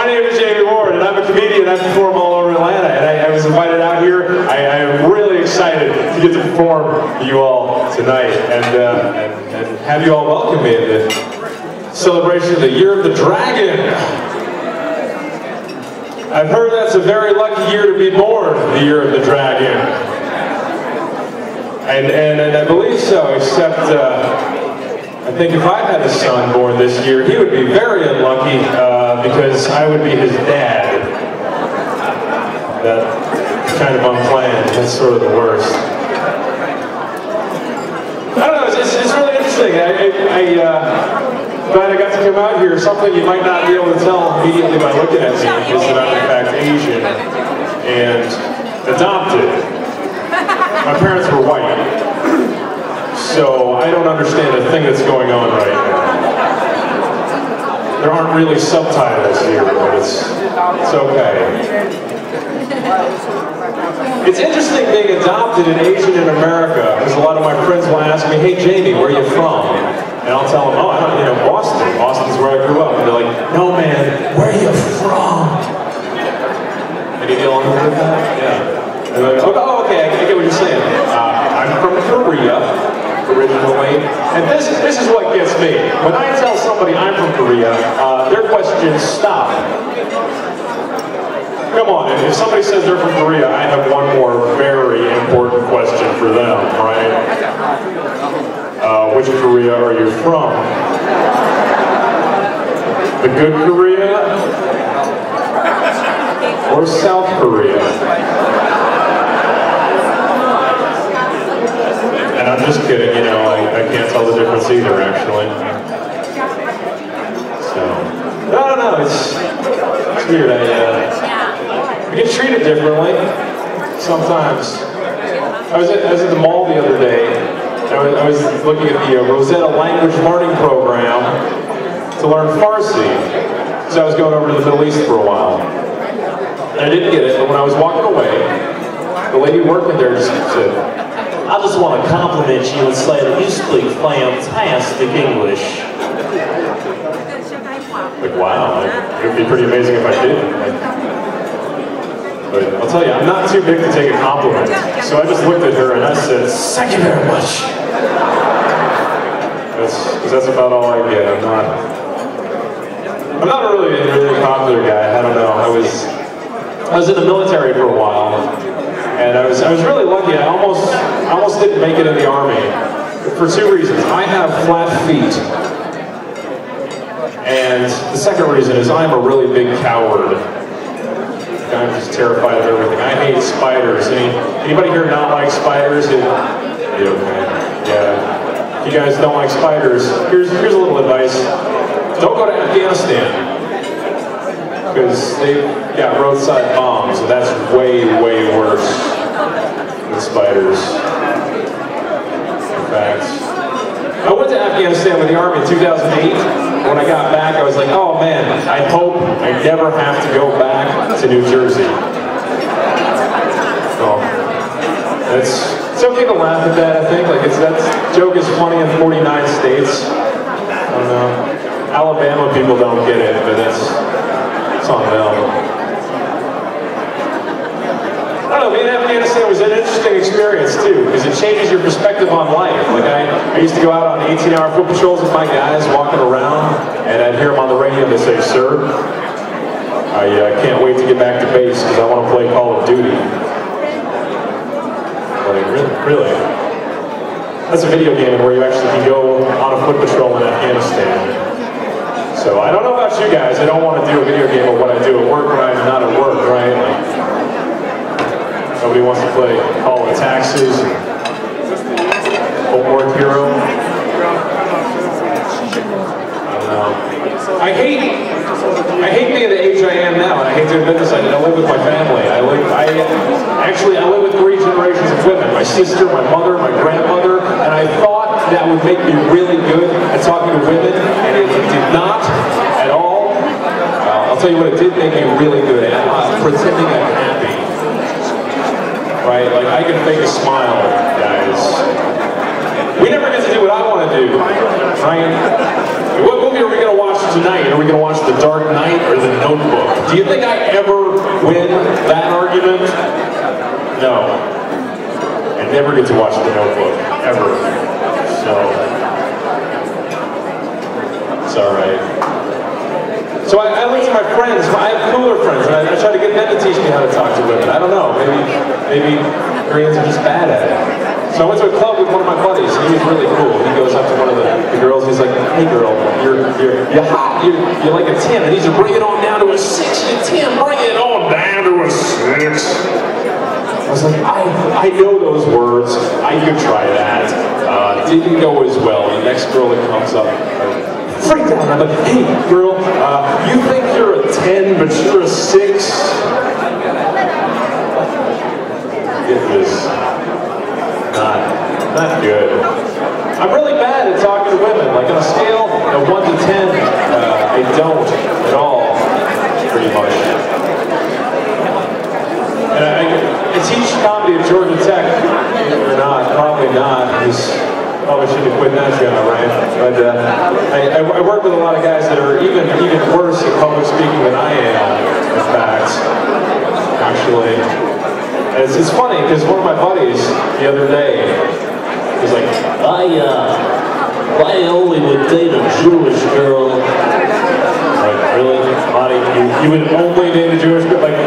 name is Jamie Ward, and I'm a comedian. I perform all over Atlanta, and I was invited out here. I am really excited to get to perform to you all tonight, and have you all welcome me in the celebration of the Year of the Dragon. I've heard that's a very lucky year to be born, the Year of the Dragon. And I believe so, except I think if I had a son born this year, he would be very unlucky because I would be his dad. That kind of unplanned, that's sort of the worst. I don't know, it's really interesting. Glad I got to come out here. Something you might not be able to tell immediately by looking at me is that I'm in fact Asian and adopted. My parents were white, so I don't understand a thing that's going on right now. There aren't really subtitles here, but it's okay. It's interesting being adopted and Asian in America, because a lot of my friends will ask me, "Hey Jamie, where are you from?" And I'll tell them, "Oh, I don't, Boston. Boston's where I grew up." And they're like, "No man, where are you from?" Any deal on with that? Yeah. And they're like, "Oh, okay, I get what you're saying. I'm from Korea, originally." And this is what gets me. When I tell somebody I'm from Korea, their questions stop. Come on, if somebody says they're from Korea, I have one more very important question for them, right? Which Korea are you from? The good Korea? Or South Korea? And I'm just kidding, I can't tell the difference either, actually. So, I don't know, it's weird. I get treated differently sometimes. I was at the mall the other day. I was looking at the Rosetta language learning program to learn Farsi, because I was going over to the Middle East for a while. And I didn't get it, but when I was walking away, the lady working there just said, "I just want to compliment you and say that you speak fantastic English." Like, wow, it would be pretty amazing if I did. But I'll tell you, I'm not too big to take a compliment. So I just looked at her and I said, "Thank you very much." That's about all I get. I'm not a really popular guy. I don't know. I was in the military for a while, and I was really lucky. I almost didn't make it in the Army for two reasons. I have flat feet, and the second reason is I'm a really big coward. I'm just terrified of everything. I hate spiders. Anybody here not like spiders? Okay. Yeah. If you guys don't like spiders, here's a little advice. Don't go to Afghanistan, because they've got roadside bombs, and that's way, way worse than spiders. In fact, I went to Afghanistan with the Army in 2008. When I got back, I was like, "Oh man, I hope I never have to go back to New Jersey." Oh, it's okay to laugh at that, I think. Like, that joke is funny in 49 states. I don't know. Alabama people don't get it, but it's on them. I don't know, being in Afghanistan was an interesting experience too, because it changes your perspective on life. Like, I used to go out on 18-hour foot patrols with my guys walking around, and I'd hear them on the radio and they say, "Sir, I can't wait to get back to base because I want to play Call of Duty." Like, really? That's a video game where you actually can go on a foot patrol in Afghanistan. So I don't know about you guys, I don't want to do a video game of what I do at work when I'm not at work, right? Like, nobody wants to play Call of Taxes, Homework Hero. I don't know. I hate being the age I am now, and I hate to admit this. I live with my family. I live with 3 generations of women. My sister, my mother, my grandmother, and I thought that would make me really good at talking to women, and it did not at all. I'll tell you what it did make me really good at, pretending I'm happy. Right? Like, I can fake a smile, guys. We never get to do what I want to do, right? What movie are we going to watch tonight? Are we going to watch The Dark Knight or The Notebook? Do you think I ever win that argument? No. I never get to watch The Notebook, ever. So, it's alright. So I look to my friends, I have cooler friends, and I try to get them to teach me how to talk to women. I don't know, maybe Koreans are just bad at it. So I went to a club with one of my buddies, and he was really cool. He goes up to one of the girls, he's like, hey girl, you're hot, you're like a 10, I need you to bring it on down to a 6, you're 10, bring it on down to a 6. I was like, I know those words, I could try that. Didn't go as well. The next girl that comes up, freaked out. I'm like, hey girl, you think you're a 10, but you're a 6? It was not good. I'm really bad at talking to women. Like on a scale of 1 to 10, I don't at all, pretty much. And I teach comedy at Georgia Tech, or not, probably not, because probably should have quit that job, right? But I work with a lot of guys that are even worse at public speaking than I am, in fact, actually. It's funny, because one of my buddies the other day was like, I only would date a Jewish girl. Like, really? Buddy, you would only date a Jewish girl? Like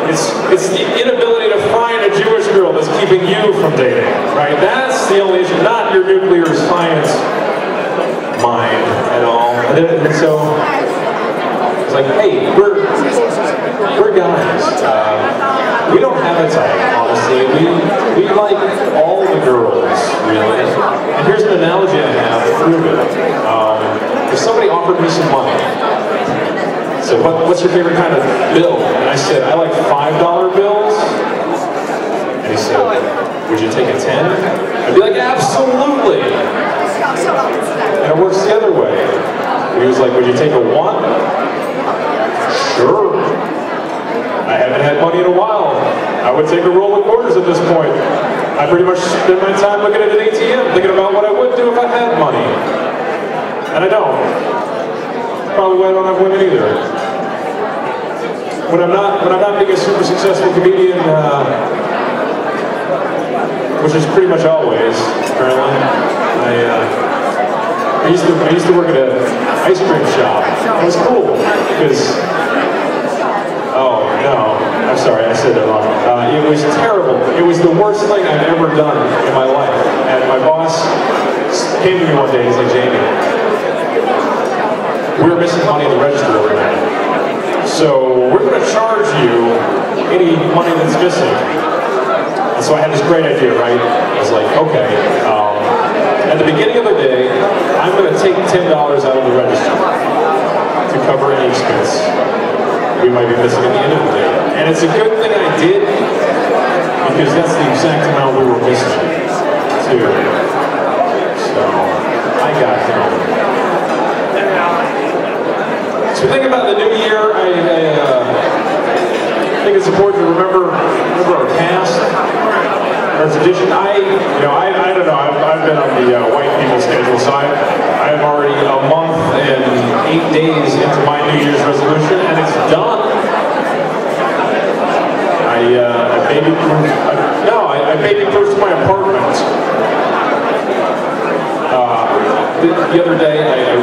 it's the inability to find a Jewish girl that's keeping you from dating, right? That's the only issue, not your nuclear science mind at all. And so, it's like, hey, we're guys. We don't have a type, honestly. We like all the girls, really. And here's an analogy I have to prove it. If somebody offered me some money, said, what's your favorite kind of bill? And I said, I like $5 bills. And he said, would you take a 10? I'd be like, absolutely. And it works the other way. And he was like, would you take a 1? Sure. I haven't had money in a while. I would take a roll of quarters at this point. I pretty much spend my time looking at an ATM, thinking about what I would do if I had money. And I don't. Probably why I don't have women either. When I'm not being a super successful comedian, which is pretty much always, apparently, I used to work at an ice cream shop. It was cool because. Oh, no. I'm sorry, I said that wrong. It was terrible. It was the worst thing I've ever done in my life. And my boss came to me one day, he's like, Jamie, we were missing money in the register overnight. So we're going to charge you any money that's missing. And so I had this great idea, right? I was like, okay, at the beginning of the day, I'm going to take $10 out of the register to cover any expense we might be missing at the end of the day. And it's a good thing I did, because that's the exact amount we were missing, too. So, I got them. So think about the new year. I think it's important to remember our past, our tradition. I don't know, I've been on the white people schedule, so I'm already a month and 8 days into my New Year's resolution, and it's done. I baby-proofed my apartment. The other day, I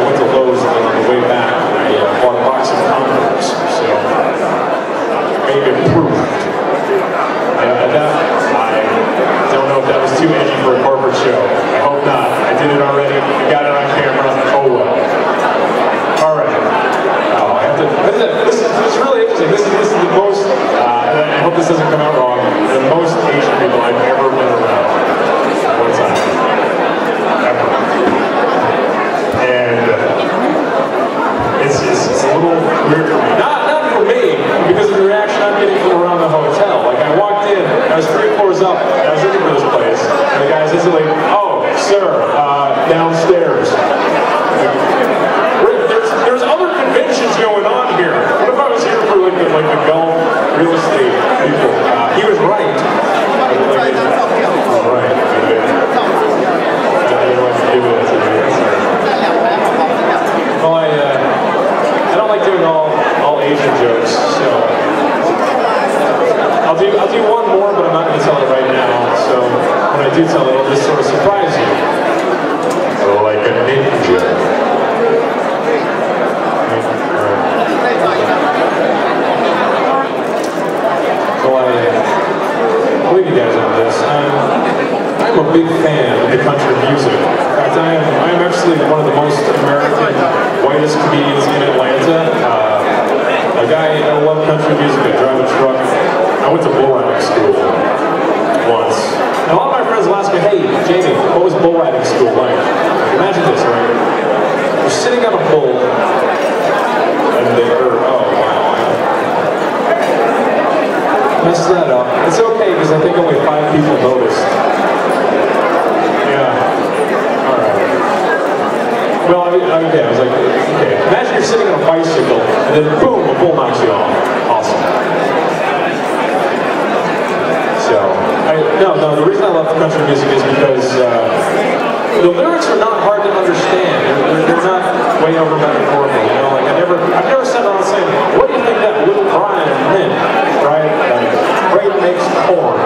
went to Lowe's, and on the way back, I bought a box of condoms. So, baby-proofed. I don't know if that was too edgy for a corporate show. I hope not. I did it already. I got it on camera. Oh well. All right. Oh, I have to. This is really interesting. This is the most. I hope this doesn't come out wrong. The most Asian people I've ever been around. One time. Ever. And it's a I'll do one more, but I'm not going to tell it right now. So when I do tell it, it'll just sort of surprise you. Like a ninja. So I believe you guys on this. I'm a big fan of the country music. In fact, I am actually one of the most American, whitest comedians in Atlanta. I love country music. I drive a truck. I went to bull riding school once. And a lot of my friends will ask me, hey, Jamie, what was bull riding school like? Imagine this, right? You're sitting on a bull, and oh, wow. Messed that up. It's okay, because I think only 5 people noticed. Yeah. All right. Well, okay, I was like, okay. Imagine you're sitting on a bicycle, and then boom, a bull knocks you off. Awesome. So, no, the reason I love country music is because the lyrics are not hard to understand. They're not way over metaphorical. You know, like I've never sat around saying, what do you think that little Brian meant? Right? Like, grain makes corn.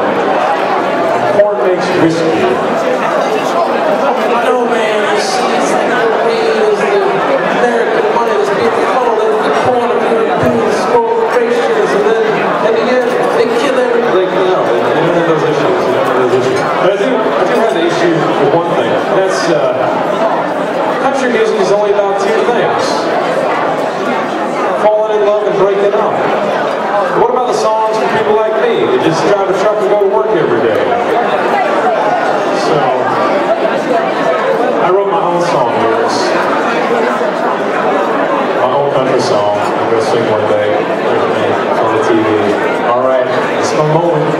Corn makes whiskey. No, man, it's the American money that's being funneled into the corn of European corporations, and then at the end they kill everything. Like, no, they don't have those issues. They don't have those issues. But I do have the issue with one thing. That's country music is only about 2 things: falling in love and breaking up. What about the songs from people like me that just drive a truck and go to work every day? So I wrote my own song lyrics. My own country song. I'm going to sing one day. Look at me. It's on the TV. Alright, it's my moment.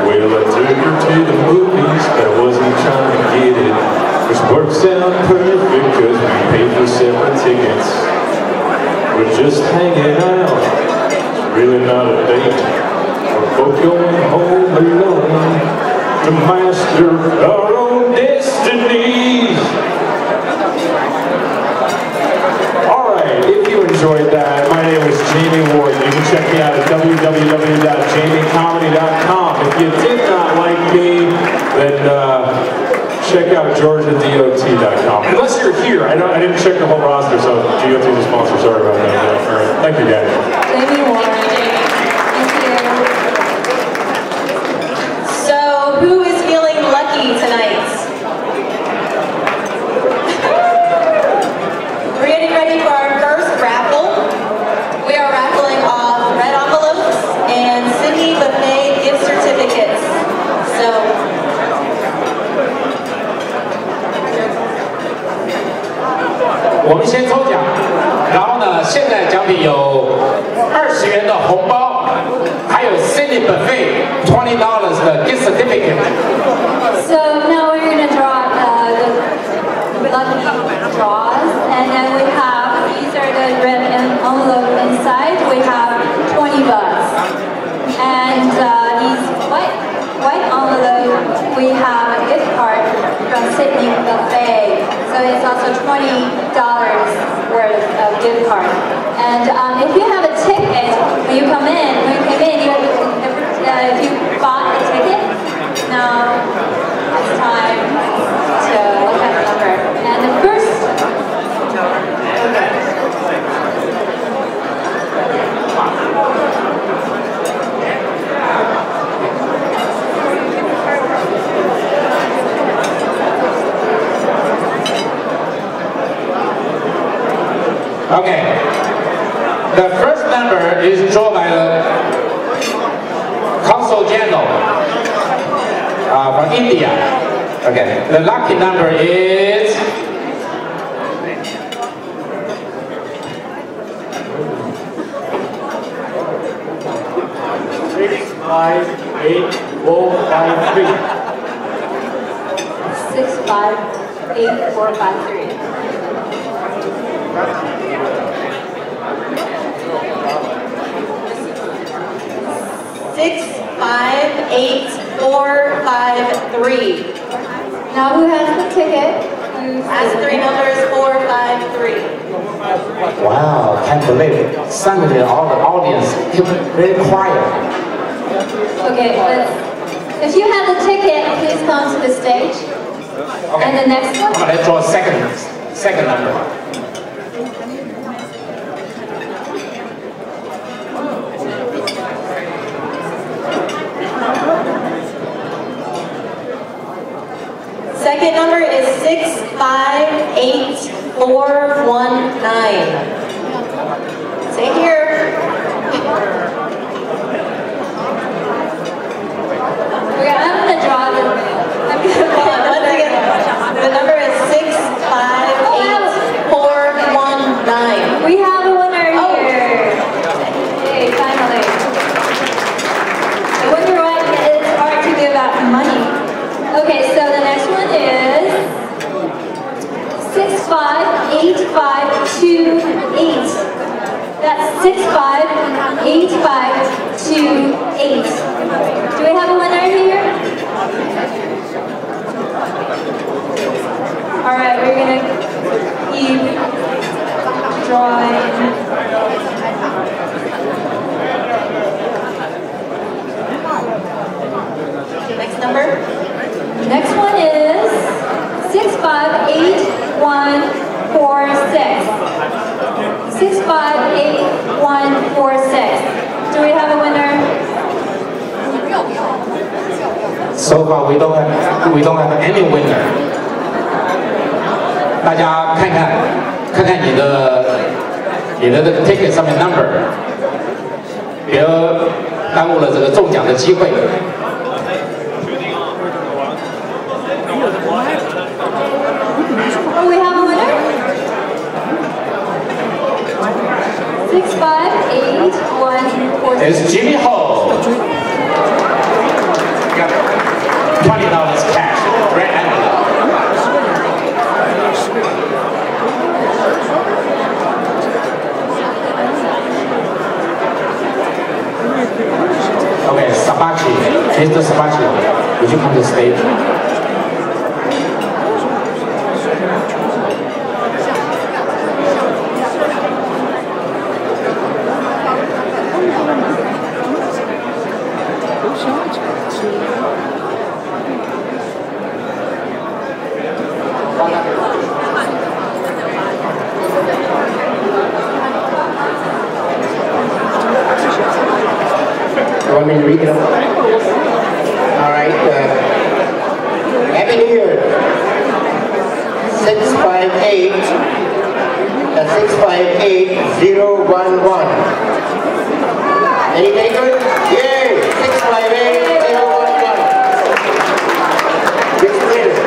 Well, I took her to the movies, but I wasn't trying to get it. Which works out perfect because we paid for separate tickets. We're just hanging out. It's really not a date. We're both going home alone to master our own destinies. Alright, if you enjoyed that, my name is Jamie Ward. You can check me out at www.jamiecomedy.com. If you did not like me, then check out GeorgiaDOT.com. Unless you're here, I didn't check the whole roster, so DOT is a sponsor. Sorry about that. Alright, thank you guys. Jamie Ward. Who is feeling lucky tonight? We're getting ready for our first raffle. We are raffling off red envelopes and Sydney Buffet gift certificates. So, 我们先抽奖，然后呢，现在奖品有20元的红包，还有 City Buffet $20 的 gift certificate. So now we're going to draw the lucky draws, and then we have, these are the red envelope inside, we have $20. And these white envelope, we have a gift card from Sydney Buffet. So it's also $20 worth of gift card. And if you have a ticket, when you come in, if you bought a ticket, now it's time to look at the number. And the first, Okay. The first number is drawn by the Consul General from India. Okay. The lucky number is 658-453. 658-453. Now who has the ticket? Last 3 numbers, 453. Wow, can't believe it. Suddenly all the audience kept very quiet. Okay, if you have the ticket, please come to the stage. Okay. And the next one? Let's draw second number. Second number is 658419. Say here. Okay, I'm gonna draw the. Once again, the number is 658419. We have a winner here. Hey, finally. I wonder why it's hard to give out money. Okay, so the next one is 658528. That's 658528. Do we have a winner here? All right, we're gonna keep drawing. Next number? Next one is 658146. 658146. Do we have a winner? So far we don't have any winner. 大家看看你的这个 ticket 上面 number， 别耽误了这个中奖的机会。Oh, we have a winner? 658146. It's Jimmy Ho. Got $20 cash, red envelope. Okay, Sabachi, Mr. Sabachi, would you come to the stage? You want me to read it up? All right. Happy New Year. 658. That's 658011. Any takers? Yay! 658011. Get later.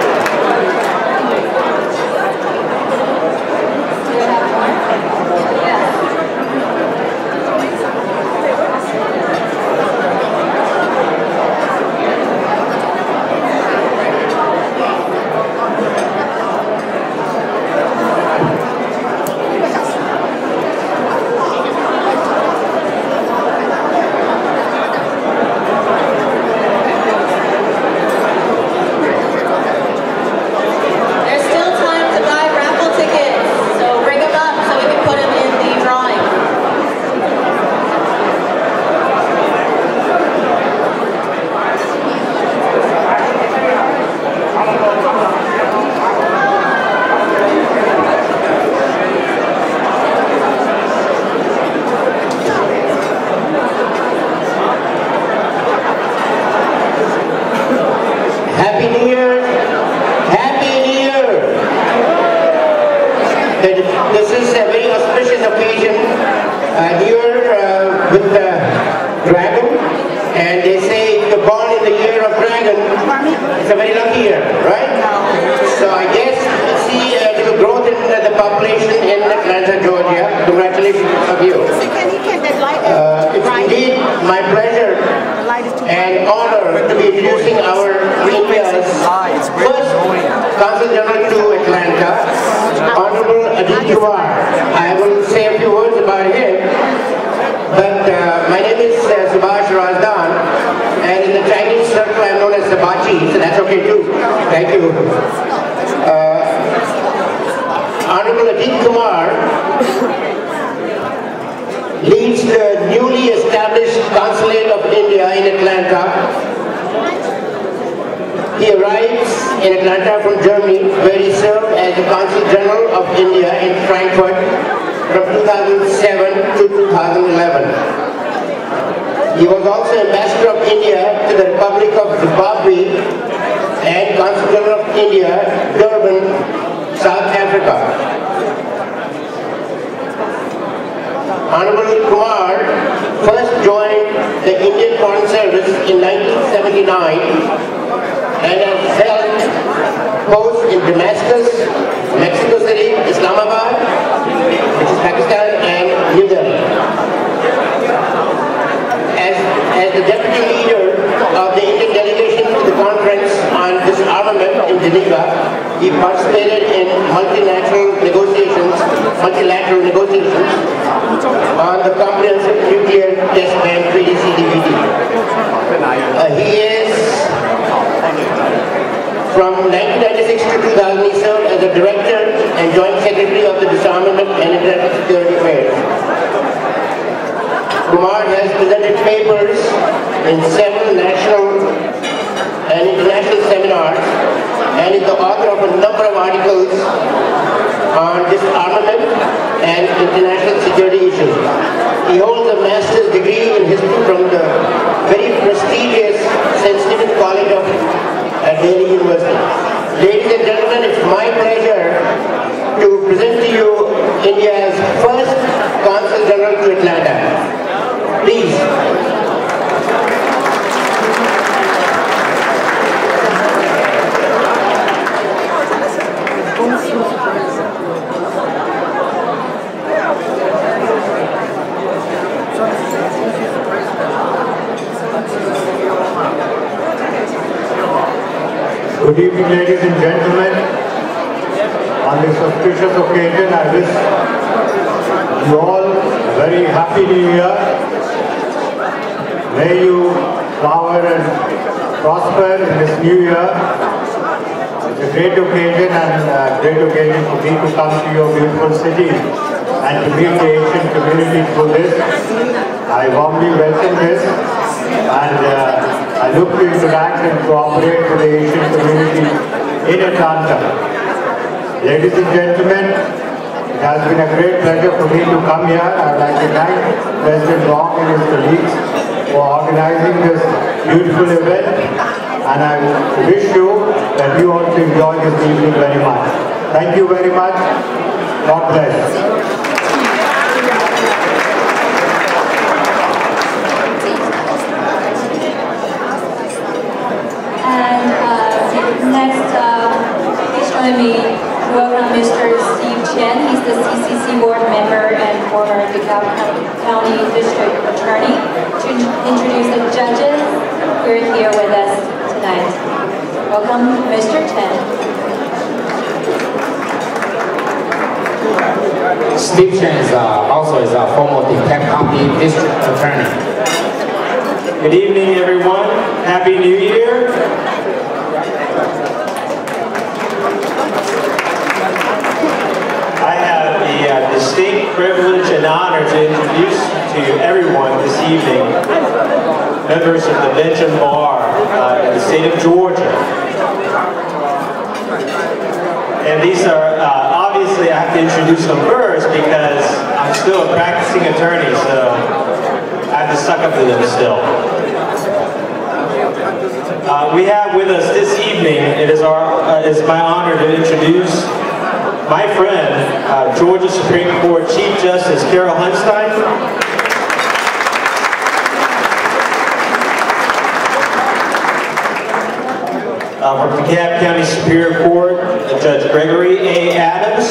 Happy New Year! Happy New Year! This is a very auspicious occasion here with the dragon, and they say if you're born in the year of dragon, it's a very lucky year, right? So I guess you see a little growth in the population in Atlanta, Georgia. Congratulations of you. It's indeed my pleasure and honor to be introducing our premiers. First, Consul General to Atlanta, Honorable Ajit Kumar. I will say a few words about him, but my name is Subhash Razdan, and in the Chinese circle I'm known as Sabachi, so that's okay too. Thank you. Honorable Ajit Kumar leads the newly established Consulate of India in Atlanta. He arrives in Atlanta from Germany, where he served as the Consul General of India in Frankfurt from 2007 to 2011. He was also Ambassador of India to the Republic of Zimbabwe and Consul General of India, Durban, South Africa. Honorable Kumar first joined the Indian Foreign Service in 1979 and has held posts in Damascus, Mexico City, Islamabad, which is Pakistan, and New Delhi. As the deputy leader of the Indian delegation to the conference on disarmament in Geneva, he participated in multilateral negotiations on the Comprehensive Nuclear Test Ban Treaty (CTBT). He is from 1996 to 2000. He served as a director and joint secretary of the Disarmament and International Security Affairs. Kumar has presented papers in several national and international seminars and is the author of a number of articles on disarmament and international security issues. He holds a master's degree in history from the very prestigious St. Stephen's College of Delhi University. Ladies and gentlemen, it's my pleasure to present to you India's first Consul General to Atlanta. Please. Good evening, ladies and gentlemen. On this auspicious occasion, I wish you all a very happy New Year. May you flower and prosper in this new year. It's a great occasion and a great occasion for me to come to your beautiful city and to meet the Asian community through this. I warmly welcome this and I look to interact and cooperate with the Asian community in Atlanta. Ladies and gentlemen, it has been a great pleasure for me to come here. I would like to thank President Wong and his colleagues for organizing this beautiful event, and I wish you that you also enjoy this evening very much. Thank you very much. God bless. Next, please join me to welcome Mr. Steve Chen. He's the CCC board member and former DeKalb County District Attorney, to introduce the judges who are here with us tonight. Welcome, Mr. Chen. Steve Chen is also is a former DeKalb County District Attorney. Good evening, everyone. Happy New Year. I have the distinct privilege and honor to introduce to everyone this evening members of the bench and bar in the state of Georgia. And these are, obviously I have to introduce them first because I'm still a practicing attorney, so I have to suck up to them still. We have with us this evening, it's my honor to introduce my friend, Georgia Supreme Court Chief Justice Carol Hunstein. From DeKalb County Superior Court, Judge Gregory A. Adams.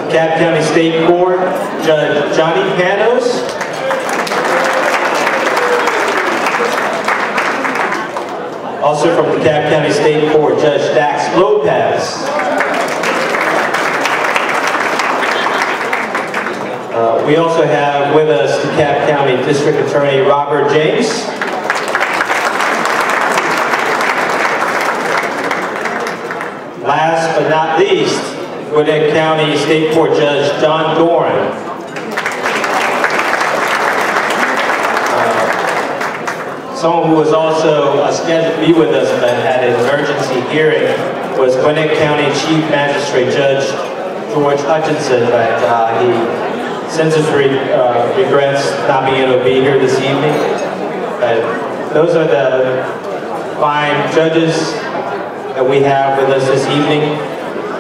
DeKalb County State Court, Judge Johnny Panos. Also from DeKalb County State Court, Judge Dax Lopez. We also have with us DeKalb County District Attorney Robert James. Last but not least, Gwinnett County State Court Judge John Doran. Someone who was also scheduled to be with us but had an emergency hearing was Gwinnett County Chief Magistrate Judge George Hutchinson, but he sends his regrets not being able to be here this evening. But those are the fine judges that we have with us this evening.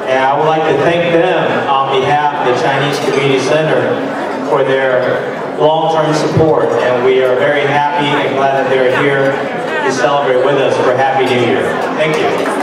And I would like to thank them on behalf of the Chinese Community Center for their long-term support. And we are very happy and glad that they're here to celebrate with us for Happy New Year. Thank you.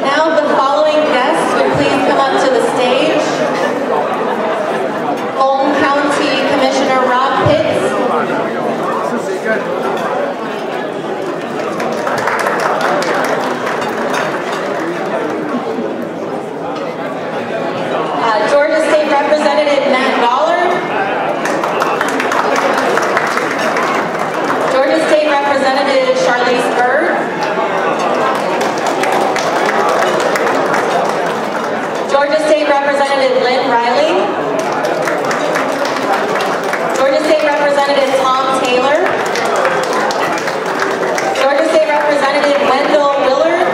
Now the following guests will please come up to the stage. Fulton County Commissioner Rob Pitts. Georgia State Representative Matt Goller. Georgia State Representative Charlize Bird. Georgia State Representative Lynn Riley. Georgia State Representative Tom Taylor. Georgia State Representative Wendell Willard.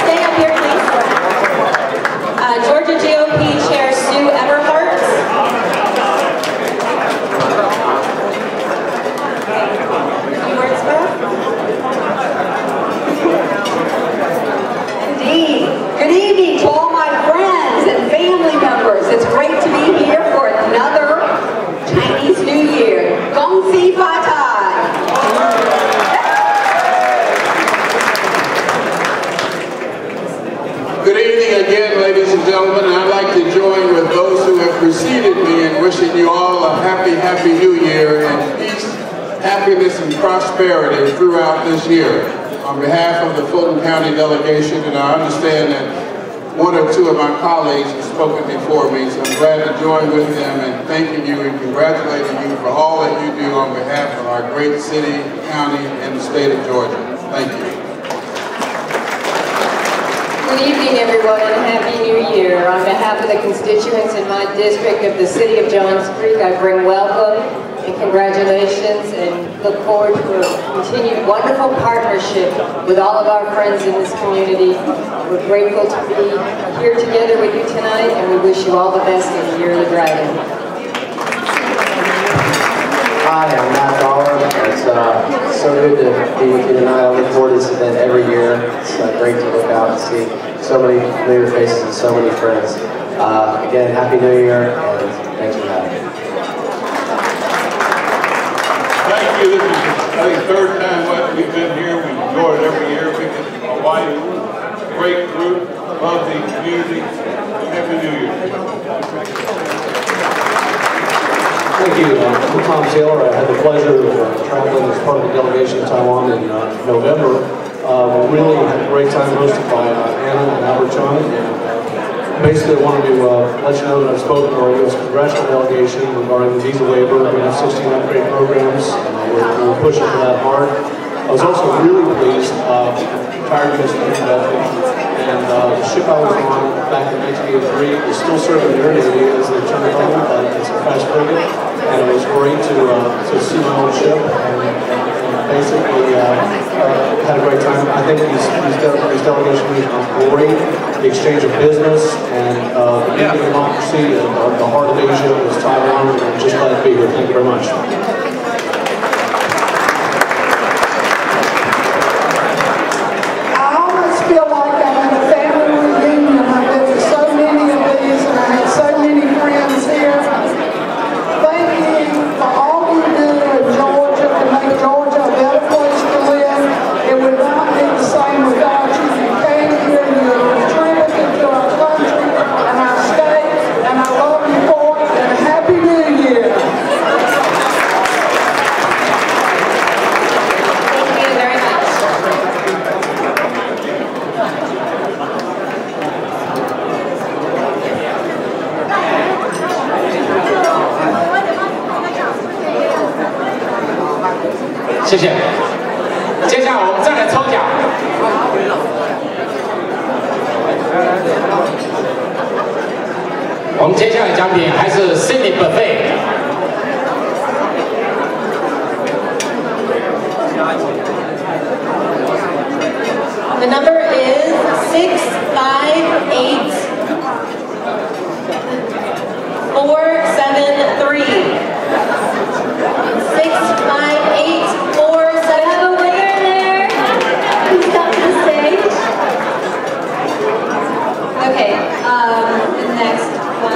Stay up here, please. Georgia GOP Chair Sue Everhart. Any words for us? Indeed. Good evening to all my friends and family members. It's great to be here for another Chinese New Year. Gong Xi Fa Tai. Good evening again, ladies and gentlemen. I'd like to join with those who have preceded me in wishing you all a happy, happy New Year and peace, happiness, and prosperity throughout this year. On behalf of the Fulton County delegation, and I understand that one or two of my colleagues have spoken before me, so I'm glad to join with them in thanking you and congratulating you for all that you do on behalf of our great city, county, and the state of Georgia. Thank you. Good evening, everyone, and Happy New Year. On behalf of the constituents in my district of the City of Johns Creek, I bring welcome and congratulations and look forward to a continued wonderful partnership with all of our friends in this community. We're grateful to be here together with you tonight, and we wish you all the best in the Year of the Dragon. Hi, I'm Matt Dollar. It's so good to be with you tonight. I look forward to this event every year. It's great to look out and see so many familiar faces and so many friends. Again, Happy New Year, and thanks for having me. Thank you. This is, I think, third time we've been here. We enjoy it every year. We get my wife, great group, love the community. Happy New Year. Thank you. I'm Tom Taylor. I had the pleasure of traveling as part of the delegation to Taiwan in November. We really had a great time hosted by Anna and Albert Chung. And basically, I wanted to let you know that I've spoken to our U.S. congressional delegation regarding the visa waiver. We have 16 upgrade programs. We're pushing for that hard. I was also really pleased, retired U.S. Navy veteran, and the ship I was on back in 1983 is still serving their Navy as the Lieutenant Colonel, but it's a fast frigate. And it was great to see my own ship and basically had a great time. I think these delegation meetings are great. The exchange of business and the deep democracy and the heart of Asia is Taiwan. I'm just glad to be here. Thank you very much. I almost feel like I'm at a family reunion. I've been to so many of these and I have so many friends here. Thank you for all you do in Georgia to make Georgia a better place to live. It would not be the same without you. You came here and you contributed to 谢谢。接下来我们再来抽奖。我们接下来奖品还是 City Buffet。The number is 658 473. 658 473. Have a winner there. Please come to the stage. Okay, the next one.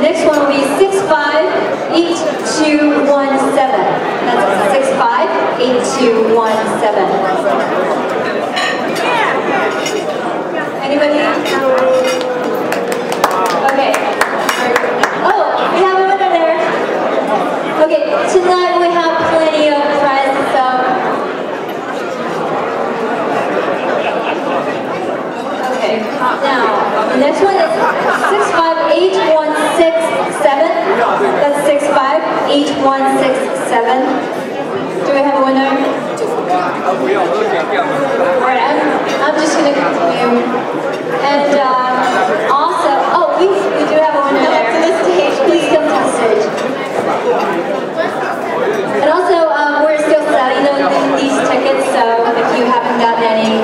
Next one will be 658217. That's 658217. Anybody? Okay. Oh, we have a winner there. Okay, tonight we have plenty of prizes, so. Okay, now, the next one is 658167. That's 658167. Do we have a winner? Alright, I'm just going to continue. And also, oh, we do have a winner there. Come to the stage, please come to the stage. And also, we're still selling these tickets, so if you haven't gotten any,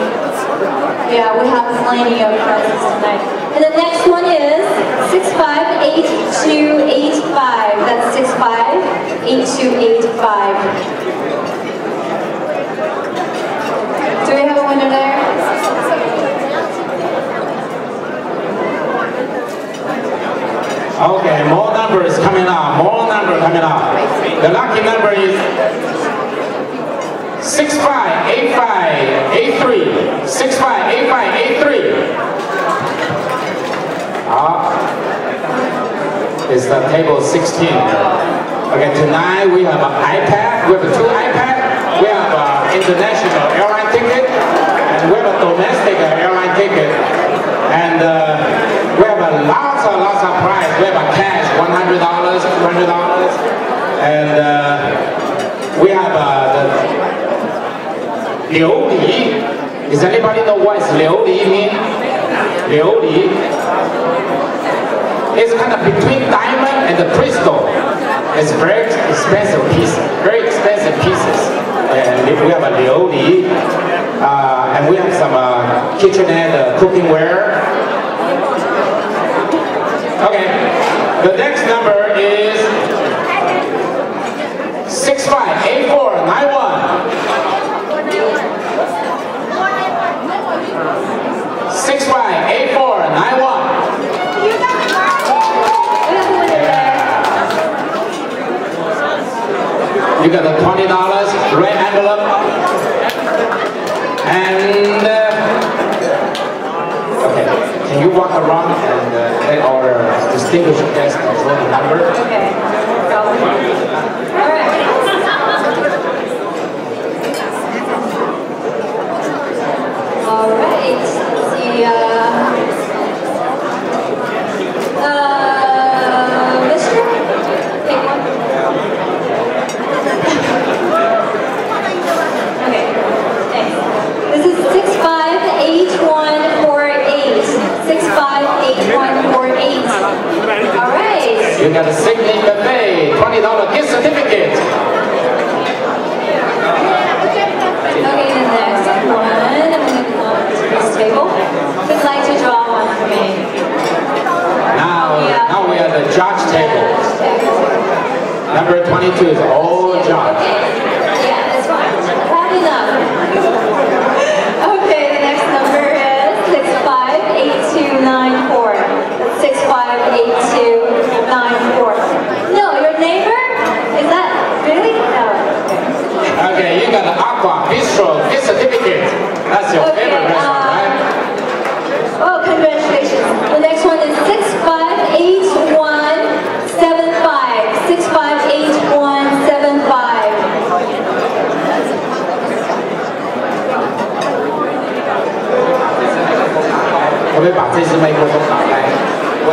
yeah, we have plenty of prizes tonight. And the next one is 658285. That's 658285. Do we have a winner there? Okay, more numbers coming up. More number coming up. The lucky number is 658583. 658583. It's the table 16. Okay, tonight we have an iPad. We have 2 iPads. We have an international airline ticket, and we have a domestic airline ticket. And we have lots of prize. We have a cash, $100, $200, and we have the liu li. Does anybody know what liu li mean? Liu li. It's kind of between diamond and the crystal. It's very expensive pieces. Very expensive pieces. And we have a liu li, and we have some kitchenette cookware. Okay, the next number is 658491. 658491. You got the $20 red envelope. And okay, can you walk around and let our distinguished guests draw the number? Okay. Alright. Alright. Let's see. Mister? Take one. Okay. Thanks. This is 658148. 658148. Alright. You got a Sydney Buffet $20 gift certificate. Okay, the next one. I'm going to come to this table. Who'd like to draw one for me? Now we are the judge table. Number 22 is all judge. Yeah, that's fine. Loud enough. Okay, the next number is 658294. That's 658294. No, your neighbor? Is that really? No. Okay, you got an Aqua Bistro gift certificate. That's your favorite restaurant, right? Oh, congratulations. The next one is 658175. 658175.可不可以把这支麦克风打开？喂。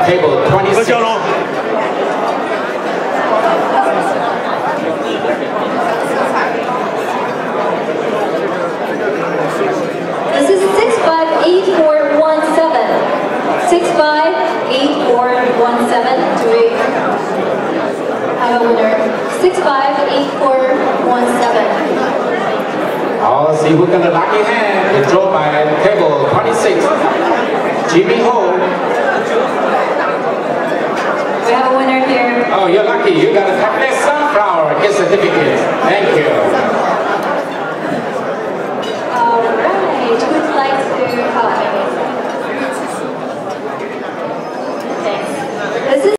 table 26. This is 658417. 658417. Do we have a winner? 658417. Oh, see who got a lucky hand to draw by table 26. Jimmy Ho. We have a winner here. Oh, you're lucky. You got a Cabernet Sunflower gift certificate. Thank you.